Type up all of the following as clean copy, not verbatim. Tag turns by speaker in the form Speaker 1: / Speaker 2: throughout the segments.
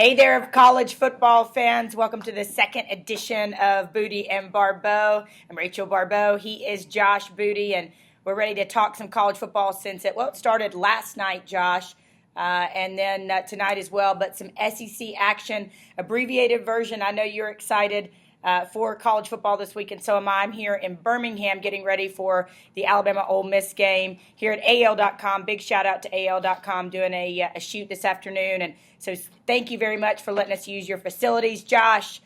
Speaker 1: Hey there, college football fans. Welcome to the second edition of Booty and Baribeau. I'm Rachel Baribeau. He is Josh Booty, and we're ready to talk some college football since it started last night, Josh, and then tonight as well, but some SEC action, abbreviated version. I know you're excited for college football this week, and so am I. I'm here in Birmingham getting ready for the Alabama-Ole Miss game here at AL.com. Big shout out to AL.com doing a shoot this afternoon, and so thank you very much for letting us use your facilities. Josh,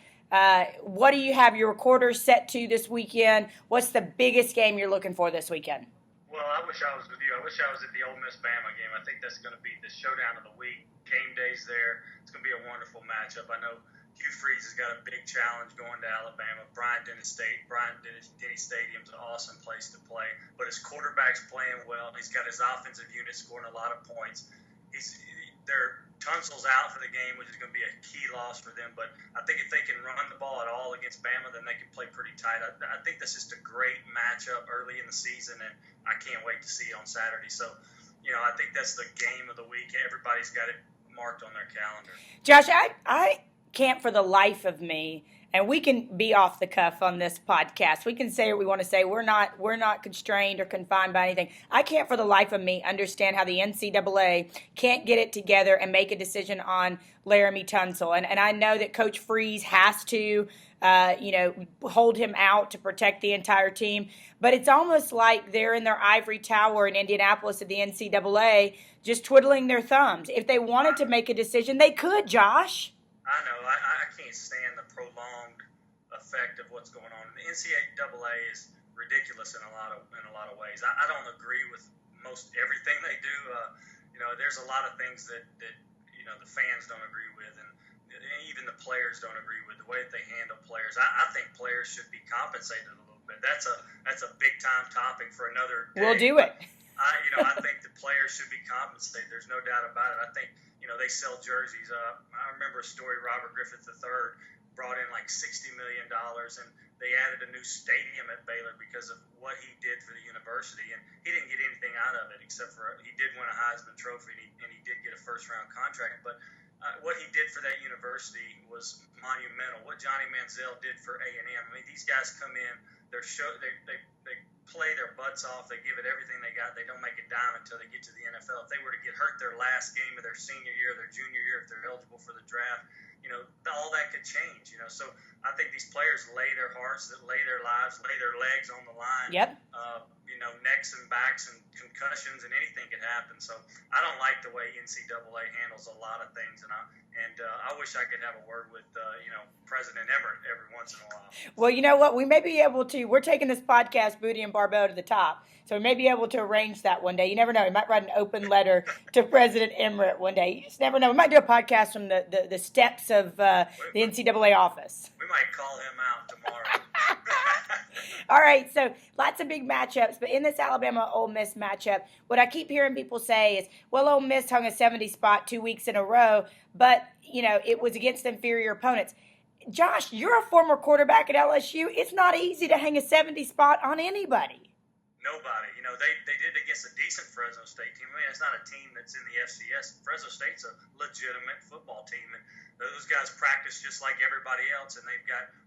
Speaker 1: what do you have your recorders set to this weekend? What's the biggest game you're looking for this weekend?
Speaker 2: Well, I wish I was with you. I wish I was at the Ole Miss-Bama game. I think that's going to be the showdown of the week. Game day's there. It's going to be a wonderful matchup. I know Hugh Freeze has got a big challenge going to Alabama. Bryant-Denny Stadium's an awesome place to play, but his quarterback's playing well. He's got his offensive unit scoring a lot of points. Tunsil's out for the game, which is going to be a key loss for them. But I think if they can run the ball at all against Bama, then they can play pretty tight. I think that's just a great matchup early in the season, and I can't wait to see it on Saturday. So, I think that's the game of the week. Everybody's got it marked on their calendar.
Speaker 1: Josh, I can't for the life of me, and we can be off the cuff on this podcast. We can say what we want to say. We're not constrained or confined by anything. I can't for the life of me understand how the NCAA can't get it together and make a decision on Laramie Tunsil. And I know that Coach Freeze has to hold him out to protect the entire team. But it's almost like they're in their ivory tower in Indianapolis at the NCAA just twiddling their thumbs. If they wanted to make a decision, they could, Josh.
Speaker 2: I know. I can't stand the prolonged effect of what's going on. The NCAA is ridiculous in a lot of ways. I don't agree with most everything they do. There's a lot of things that the fans don't agree with, and even the players don't agree with the way that they handle players. I think players should be compensated a little bit. That's a big time topic for another day.
Speaker 1: We'll do it.
Speaker 2: I think the players should be compensated. There's no doubt about it. I think they sell jerseys. I remember a story. Robert Griffith III brought in like $60 million, and they added a new stadium at Baylor because of what he did for the university. And he didn't get anything out of it except for he did win a Heisman Trophy, and he did get a first-round contract. But what he did for that university was monumental. What Johnny Manziel did for A&M. I mean, these guys come in, they play their butts off, they give it everything they got. They don't make a dime until they get to the NFL. If they were to get hurt their last game of their senior year, their junior year, if they're eligible for the draft, all that could change. So I think these players lay their hearts, that lay their lives, lay their legs on the line.
Speaker 1: Yep.
Speaker 2: Necks and backs and concussions and anything could happen. So I don't like the way NCAA handles a lot of things, and I wish I could have a word with President Emmert every once in a while.
Speaker 1: Well, you know what? We may be able to. We're taking this podcast, Booty and Baribeau, to the top. So we may be able to arrange that one day. You never know. We might write an open letter to President Emmert one day. You just never know. We might do a podcast from the steps of the NCAA office.
Speaker 2: We might call him out tomorrow.
Speaker 1: All right, so lots of big matchups, but in this Alabama-Ole Miss matchup, what I keep hearing people say is, well, Ole Miss hung a 70 spot 2 weeks in a row, but, it was against inferior opponents. Josh, you're a former quarterback at LSU. It's not easy to hang a 70 spot on anybody.
Speaker 2: Nobody. They did against a decent Fresno State team. I mean, it's not a team that's in the FCS. Fresno State's a legitimate football team, and those guys practice just like everybody else, and they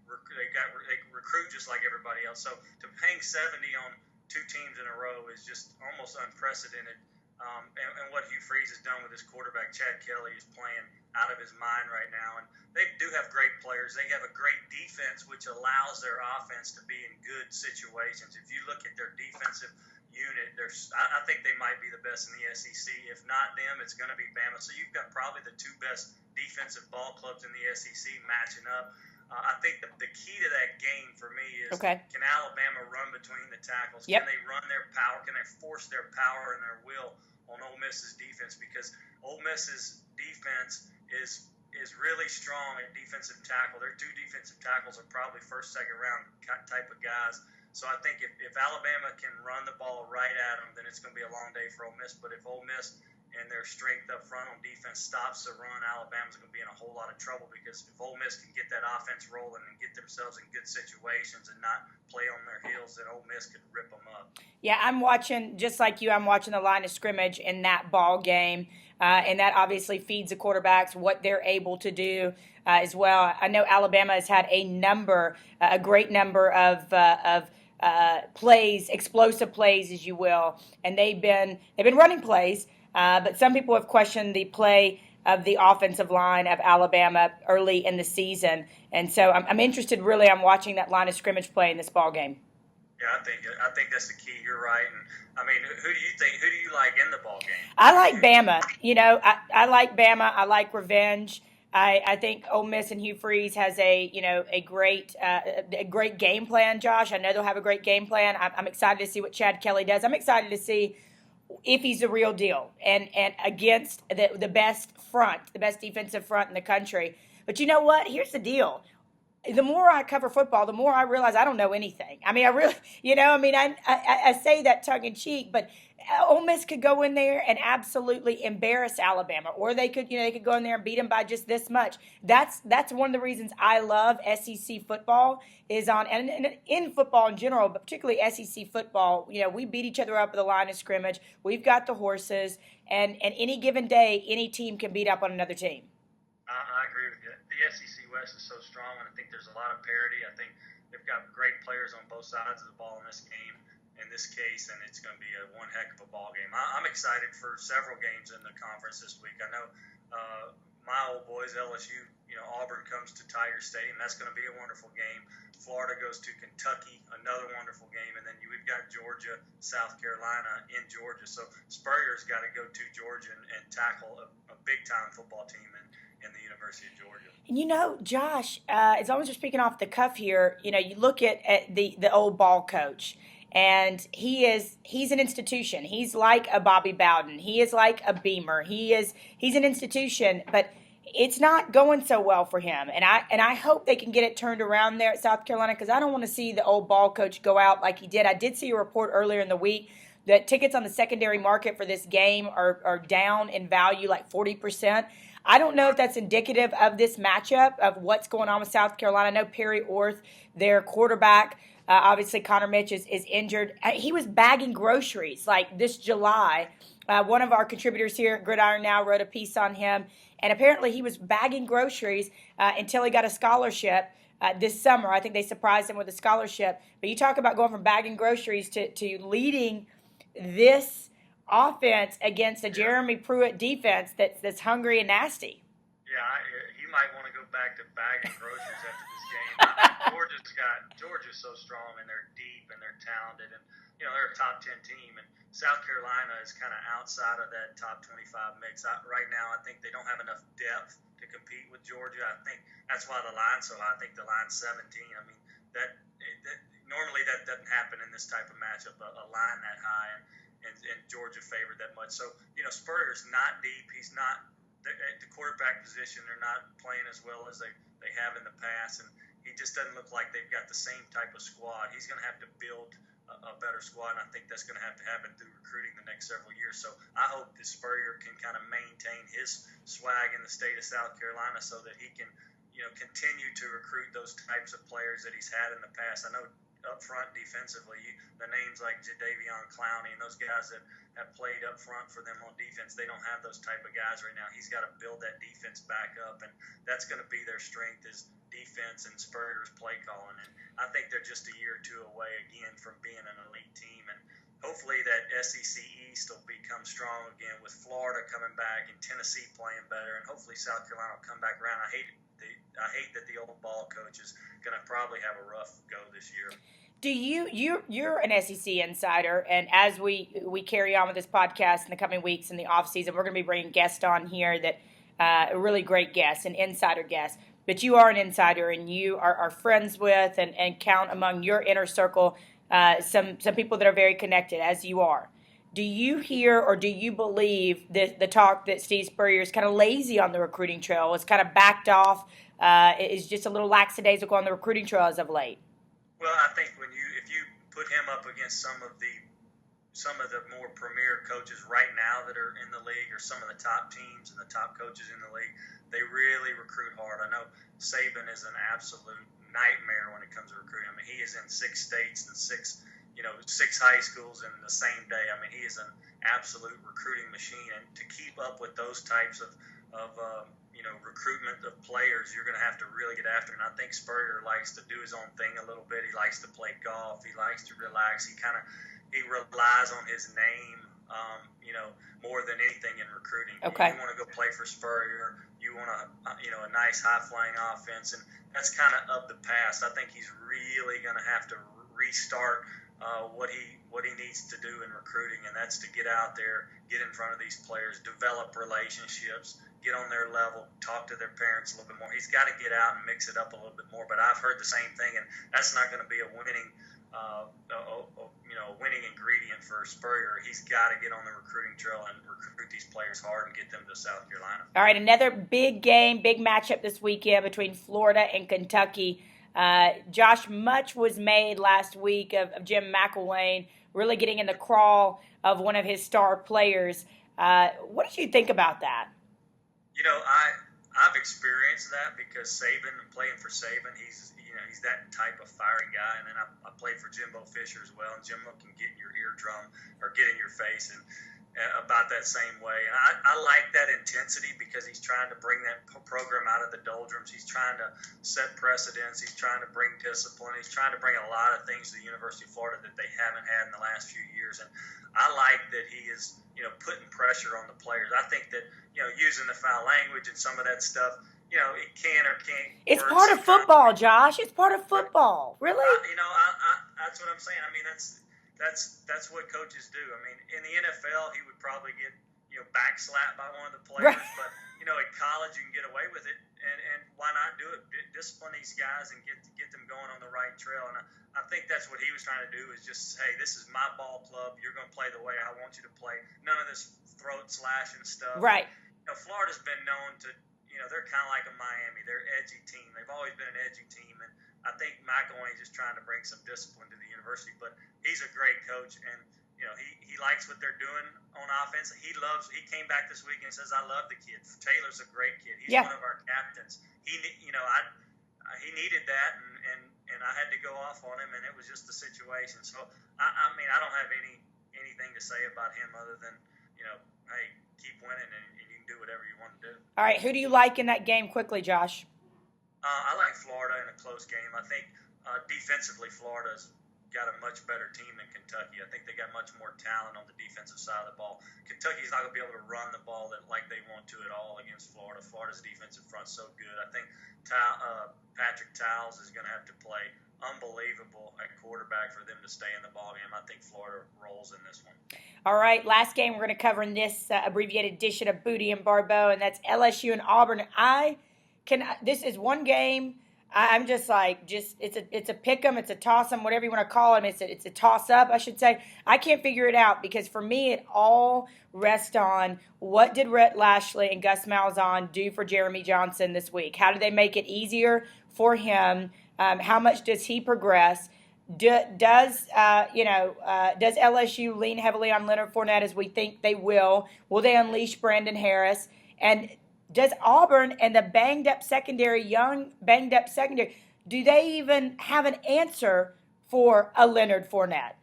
Speaker 2: recruit just like everybody else. So to hang 70 on two teams in a row is just almost unprecedented. And what Hugh Freeze has done with his quarterback, Chad Kelly, is playing out of his mind right now. And they do have great players. They have a great defense, which allows their offense to be in good situations. If you look at their defensive unit, I think they might be the best in the SEC. If not them, it's going to be Bama. So you've got probably the two best defensive ball clubs in the SEC matching up. I think the key to that game for me is, Can Alabama run between the tackles?
Speaker 1: Yep.
Speaker 2: Can they run their power? Can they force their power and their will on Ole Miss's defense? Because Ole Miss's defense is really strong at defensive tackle. Their two defensive tackles are probably first, second round type of guys. So I think if Alabama can run the ball right at them, then it's going to be a long day for Ole Miss. But if Ole Miss and their strength up front on defense stops the run, Alabama's going to be in a whole lot of trouble, because if Ole Miss can get that offense rolling and get themselves in good situations and not play on their heels, then Ole Miss could rip them up.
Speaker 1: Yeah, I'm watching, just like you, I'm watching the line of scrimmage in that ball game. and that obviously feeds the quarterbacks what they're able to do as well. I know Alabama has had a great number of plays, explosive plays, as you will, and they've been running plays. But some people have questioned the play of the offensive line of Alabama early in the season, and so I'm interested. Really, I'm watching that line of scrimmage play in this ball game.
Speaker 2: Yeah, I think that's the key. You're right, and I mean, who do you like in the ball game?
Speaker 1: I like Bama. I like Bama. I like revenge. I think Ole Miss and Hugh Freeze has a great game plan, Josh. I know they'll have a great game plan. I'm excited to see what Chad Kelly does. I'm excited to see if he's the real deal and against the best defensive front in the country. But you know what? Here's the deal. The more I cover football, the more I realize I don't know anything. I mean, I really, I say that tongue in cheek, but Ole Miss could go in there and absolutely embarrass Alabama, or they could go in there and beat them by just this much. That's one of the reasons I love SEC football and in football in general, but particularly SEC football. We beat each other up at the line of scrimmage. We've got the horses, and any given day, any team can beat up on another team.
Speaker 2: I agree with you. The SEC West is so strong, and I think there's a lot of parity. I think they've got great players on both sides of the ball in this game, in this case, and it's going to be one heck of a ball game. I'm excited for several games in the conference this week. I know my old boys, LSU, Auburn comes to Tiger Stadium. That's going to be a wonderful game. Florida goes to Kentucky, another wonderful game, and then we've got Georgia, South Carolina in Georgia. So Spurrier's got to go to Georgia and tackle a big-time football team in the University of Georgia.
Speaker 1: And Josh, as long as you're speaking off the cuff here, you look at the old ball coach, and he's an institution. He's like a Bobby Bowden. He is like a Beamer. He's an institution, but it's not going so well for him. And I hope they can get it turned around there at South Carolina, because I don't want to see the old ball coach go out like he did. I did see a report earlier in the week that tickets on the secondary market for this game are down in value like 40%. I don't know if that's indicative of this matchup, of what's going on with South Carolina. I know Perry Orth, their quarterback, obviously Connor Mitch is injured. He was bagging groceries like this July. One of our contributors here at Gridiron Now wrote a piece on him, and apparently he was bagging groceries until he got a scholarship this summer. I think they surprised him with a scholarship. But you talk about going from bagging groceries to leading this offense against a Jeremy Pruitt defense that's hungry and nasty.
Speaker 2: Yeah, he might want to go back to bagging groceries after this game. Georgia's so strong, and they're deep, and they're talented, and they're a top 10 team. And South Carolina is kind of outside of that top 25 mix. Right now, I think they don't have enough depth to compete with Georgia. I think that's why the line's so high. I think the line's 17. I mean, normally that doesn't happen in this type of matchup, a line that high. And Georgia favored that much. So, Spurrier's not deep. He's not at the quarterback position. They're not playing as well as they have in the past. And he just doesn't look like they've got the same type of squad. He's going to have to build a better squad, and I think that's going to have to happen through recruiting the next several years. So I hope that Spurrier can kind of maintain his swag in the state of South Carolina so that he can, continue to recruit those types of players that he's had in the past. I know up front defensively, the names like Jadeveon Clowney and those guys that have played up front for them on defense, they don't have those type of guys right now. He's got to build that defense back up, and that's going to be their strength, is defense and Spurrier's play calling. And I think they're just a year or two away again from being an elite team, and hopefully that SEC East will become strong again with Florida coming back and Tennessee playing better, and hopefully South Carolina will come back around. I hate that the old ball coach is going to probably have a rough go this year.
Speaker 1: Do you're an SEC insider, and as we carry on with this podcast in the coming weeks in the off season, we're going to be bringing guests on here that a really great guest, an insider guest. But you are an insider, and you are friends with and count among your inner circle some people that are very connected, as you are. Do you hear or do you believe the talk that Steve Spurrier is kind of lazy on the recruiting trail, is kind of backed off, is just a little lackadaisical on the recruiting trail as of late?
Speaker 2: Well, I think if you put him up against some of the more premier coaches right now that are in the league, or some of the top teams and the top coaches in the league, they really recruit hard. I know Saban is an absolute nightmare when it comes to recruiting. I mean, he is in 6 states and 6 6 high schools in the same day. I mean, he is an absolute recruiting machine, and to keep up with those types of recruitment of players, you're going to have to really get after it. And I think Spurrier likes to do his own thing a little bit. He likes to play golf. He likes to relax. He relies on his name, more than anything in recruiting.
Speaker 1: Okay.
Speaker 2: You want to go play for Spurrier. You want a nice high-flying offense, and that's kind of the past. I think he's really going to have to restart what he needs to do in recruiting, and that's to get out there, get in front of these players, develop relationships, get on their level, talk to their parents a little bit more. He's got to get out and mix it up a little bit more. But I've heard the same thing, and that's not going to be a winning ingredient for Spurrier. He's got to get on the recruiting trail and recruit these players hard and get them to South Carolina.
Speaker 1: All right, another big game, big matchup this weekend between Florida and Kentucky. Josh, much was made last week of Jim McElwain really getting in the crawl of one of his star players. What did you think about that?
Speaker 2: I've experienced that because Saban, playing for Saban, he's that type of fiery guy. And then I played for Jimbo Fisher as well, and Jimbo can get in your eardrum or get in your face and about that same way. And I like that intensity because he's trying to bring that program out of the doldrums. He's trying to set precedents. He's trying to bring discipline. He's trying to bring a lot of things to the University of Florida that they haven't had in the last few years. And I like that he is, putting pressure on the players. I think that, using the foul language and some of that stuff, it can or can't.
Speaker 1: It's part of football, Josh. It's part of football. Really?
Speaker 2: That's what I'm saying. I mean, that's what coaches do. I mean, in the NFL, he would probably get backslapped by one of the players,
Speaker 1: right.
Speaker 2: But at college you can get away with it, and why not do it? Discipline these guys and get them going on the right trail. And I think that's what he was trying to do is just, hey, this is my ball club. You're going to play the way I want you to play. None of this throat slashing stuff.
Speaker 1: Right.
Speaker 2: Florida's been known to, they're kind of like a Miami. They're an edgy team. They've always been an edgy team, and I think McElwain's just trying to bring some discipline to the university. But he's a great coach, and he likes what they're doing on offense. He came back this week and says, I love the kid. Taylor's a great kid. He's one of our captains. He needed that, and I had to go off on him, and it was just the situation. So I mean, I don't have anything to say about him other than hey, keep winning, and you can do whatever you want to do.
Speaker 1: All right, who do you like in that game quickly, Josh?
Speaker 2: I like Florida in a close game. I think defensively Florida's got a much better team than Kentucky. I think they got much more talent on the defensive side of the ball. Kentucky's not going to be able to run the ball like they want to at all against Florida. Florida's defensive front's so good. I think Patrick Towles is going to have to play unbelievable at quarterback for them to stay in the ballgame. I think Florida rolls in this one.
Speaker 1: All right, last game we're going to cover in this abbreviated edition of Booty and Baribeau, and that's LSU and Auburn. This is one game. I'm just like, it's a pick 'em, it's a toss 'em, whatever you want to call them. It's a toss up, I should say. I can't figure it out because for me, it all rests on what did Rhett Lashley and Gus Malzahn do for Jeremy Johnson this week? How do they make it easier for him? How much does he progress? Does LSU lean heavily on Leonard Fournette as we think they will? Will they unleash Brandon Harris? And does Auburn and the young banged up secondary, do they even have an answer for a Leonard Fournette?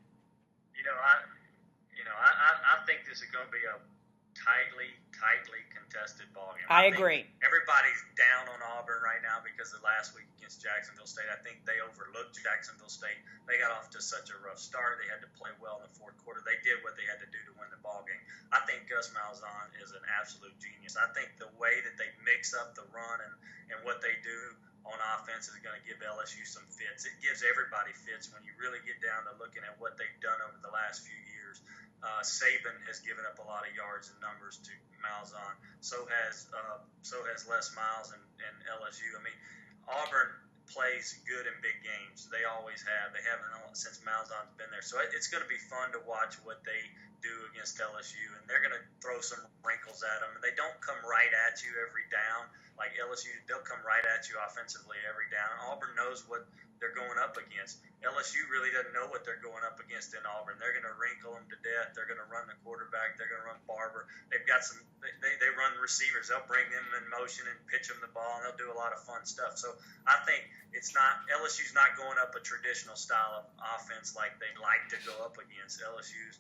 Speaker 2: I think this is going to be a tightly contested ballgame.
Speaker 1: I agree.
Speaker 2: Everybody's down on Auburn right now because of last week against Jacksonville State. I think they overlooked Jacksonville State. They got off to such a rough start. They had to play well in the fourth quarter. They did what they had to do to win the ballgame. I think Gus Malzahn is an absolute genius. I think the way that they mix up the run and what they do on offense is going to give LSU some fits. It gives everybody fits when you really get down to looking at what they've done over the last few years. Saban has given up a lot of yards and numbers to Malzahn. So has Les Miles and LSU. I mean, Auburn plays good in big games. They always have. They haven't since Malzahn's been there. So it's going to be fun to watch what they do against LSU, and they're going to throw some wrinkles at them. And they don't come right at you every down. Like LSU, they'll come right at you offensively every down. Auburn knows what they're going up against. LSU really doesn't know what they're going up against in Auburn. They're going to wrinkle them to death. They're going to run the quarterback. They're going to run Barber. They've got some. They run receivers. They'll bring them in motion and pitch them the ball, and they'll do a lot of fun stuff. So I think it's not LSU's not going up a traditional style of offense like they like to go up against. LSU's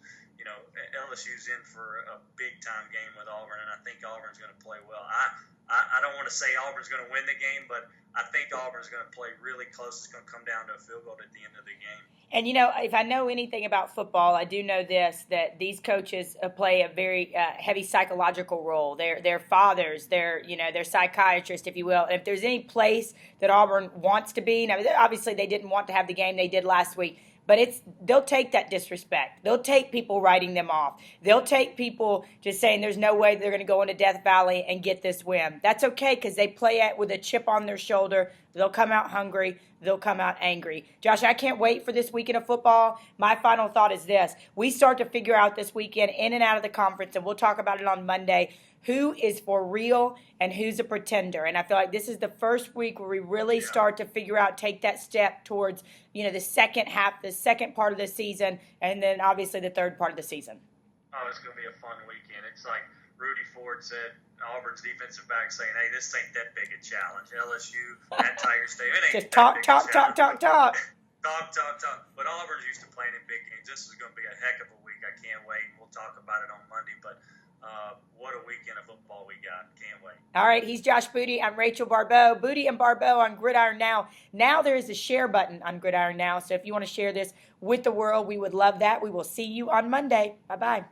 Speaker 2: in for a big time game with Auburn, and I think Auburn's going to play well. I don't want to say Auburn's going to win the game, but I think Auburn's going to play really close. It's going to come down to a field goal at the end of the game.
Speaker 1: And, if I know anything about football, I do know this, that these coaches play a very heavy psychological role. They're fathers, they're psychiatrists, if you will. And if there's any place that Auburn wants to be, now, obviously they didn't want to have the game they did last week, but they'll take that disrespect. They'll take people writing them off. They'll take people just saying there's no way they're going to go into Death Valley and get this win. That's okay because they play it with a chip on their shoulder. They'll come out hungry. They'll come out angry. Josh, I can't wait for this weekend of football. My final thought is this. We start to figure out this weekend in and out of the conference, and we'll talk about it on Monday, who is for real and who's a pretender. And I feel like this is the first week where we really start to figure out, take that step towards, the second half, the second part of the season, and then obviously the third part of the season.
Speaker 2: Oh, it's going to be a fun weekend. It's like Rudy Ford said, Auburn's defensive back saying, hey, this ain't that big a challenge. LSU, that Tiger Stadium, it ain't
Speaker 1: just talk.
Speaker 2: Talk. But Auburn's used to playing in big games. This is going to be a heck of a week. I can't wait. We'll talk about it on Monday. But what a weekend of football we got. Can't wait.
Speaker 1: All right, he's Josh Booty. I'm Rachel Baribeau. Booty and Baribeau on Gridiron Now. Now there is a share button on Gridiron Now. So if you want to share this with the world, we would love that. We will see you on Monday. Bye-bye.